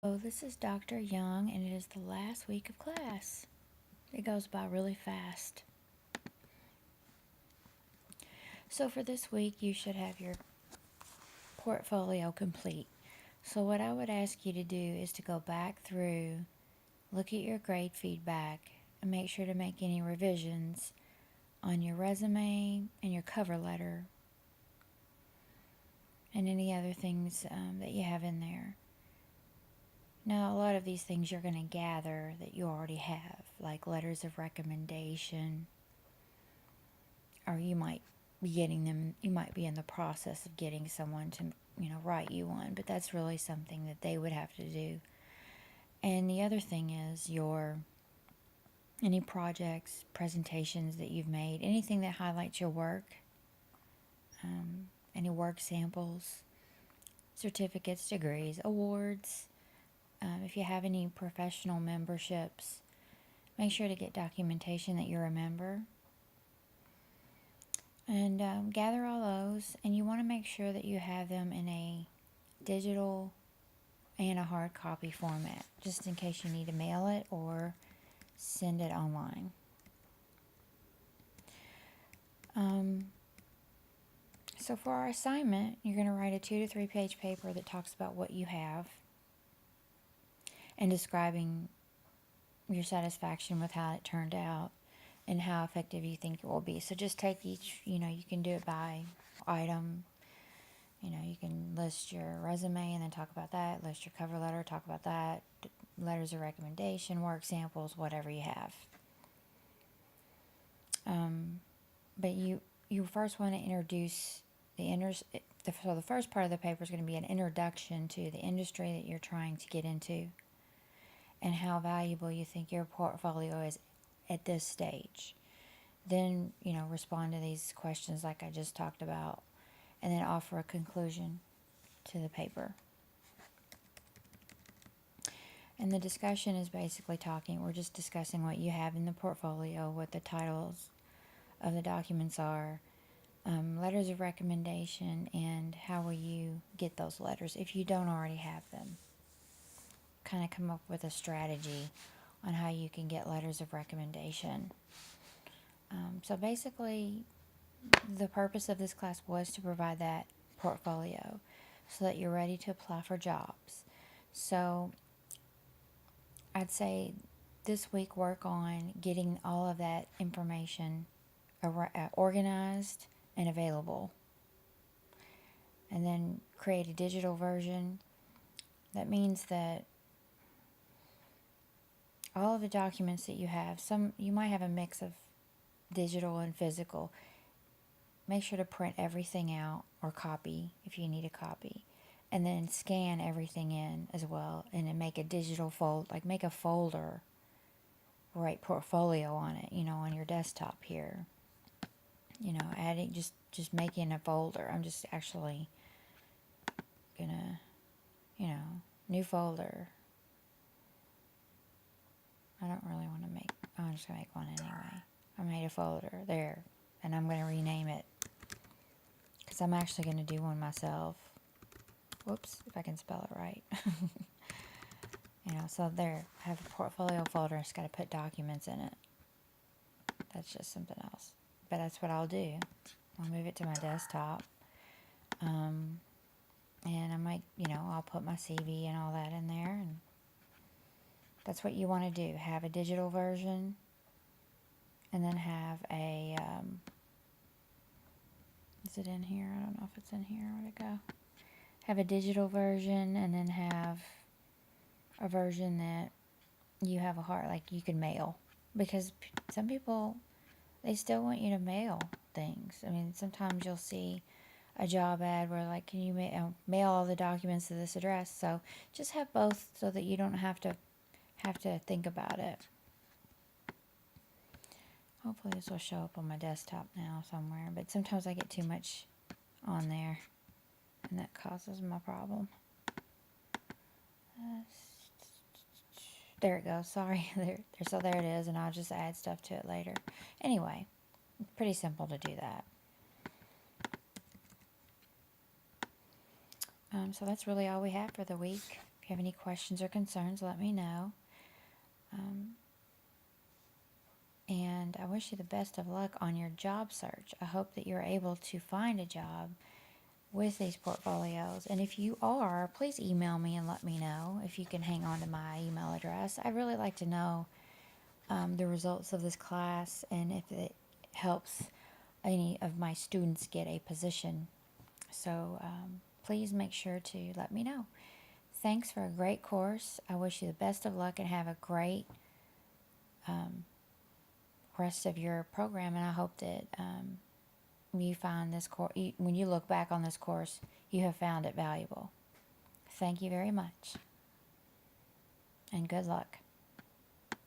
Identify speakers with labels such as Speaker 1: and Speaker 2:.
Speaker 1: Oh, this is Dr. Young, and it is the last week of class. It goes by really fast. So for this week, you should have your portfolio complete. So what I would ask you to do is to go back through, look at your grade feedback, and make sure to make any revisions on your resume and your cover letter and any other things that you have in there. Now, a lot of these things you're going to gather that you already have, like letters of recommendation, or you might be getting them, you might be in the process of getting someone to, write you one, but that's really something that they would have to do. And the other thing is any projects, presentations that you've made, anything that highlights your work, any work samples, certificates, degrees, awards. If you have any professional memberships, make sure to get documentation that you're a member. And gather all those, and you want to make sure that you have them in a digital and a hard copy format, just in case you need to mail it or send it online. So for our assignment, you're going to write a 2 to 3 page paper that talks about what you have and describing your satisfaction with how it turned out and how effective you think it will be. So just take each, you can do it by item. You can list your resume and then talk about that, list your cover letter, talk about that, letters of recommendation, work samples, whatever you have. But you first want to introduce so the first part of the paper is going to be an introduction to the industry that you're trying to get into and how valuable you think your portfolio is at this stage. Then, respond to these questions like I just talked about, and then offer a conclusion to the paper. And the discussion is basically we're just discussing what you have in the portfolio, what the titles of the documents are, letters of recommendation, and how will you get those letters if you don't already have them. Kind of come up with a strategy on how you can get letters of recommendation. So basically, the purpose of this class was to provide that portfolio so that you're ready to apply for jobs. So I'd say this week work on getting all of that information organized and available. And then create a digital version. That means that all of the documents that you have, you might have a mix of digital and physical. Make sure to print everything out or copy if you need a copy. And then scan everything in as well, and then make a digital make a folder, write portfolio on it, on your desktop here. Adding, just making a folder. I'm just actually gonna, new folder. I don't really want to I'm just gonna make one anyway. I made a folder there, and I'm gonna rename it because I'm actually gonna do one myself. Whoops, if I can spell it right. So there, I have a portfolio folder. I just got to put documents in it. That's just something else. But that's what I'll do. I'll move it to my desktop. And I might, I'll put my CV and all that in there. And that's what you want to do. Have a digital version. And then have a, is it in here? I don't know if it's in here. Where'd it go? Have a digital version, and then have a version that you have you can mail. Because some people, they still want you to mail things. I mean, sometimes you'll see a job ad where can you mail all the documents to this address? So just have both so that you don't have to think about it. Hopefully this will show up on my desktop now somewhere, but sometimes I get too much on there, and that causes my problem. There it goes. Sorry. So there it is, and I'll just add stuff to it later. Anyway, it's pretty simple to do that. So that's really all we have for the week. If you you have any questions or concerns, let me know. And I wish you the best of luck on your job search. I hope that you're able to find a job with these portfolios. And if you are, please email me and let me know if you can hang on to my email address. I'd really like to know the results of this class and if it helps any of my students get a position. So please make sure to let me know. Thanks for a great course. I wish you the best of luck and have a great rest of your program. And I hope that you find this course, when you look back on this course, you have found it valuable. Thank you very much, and good luck.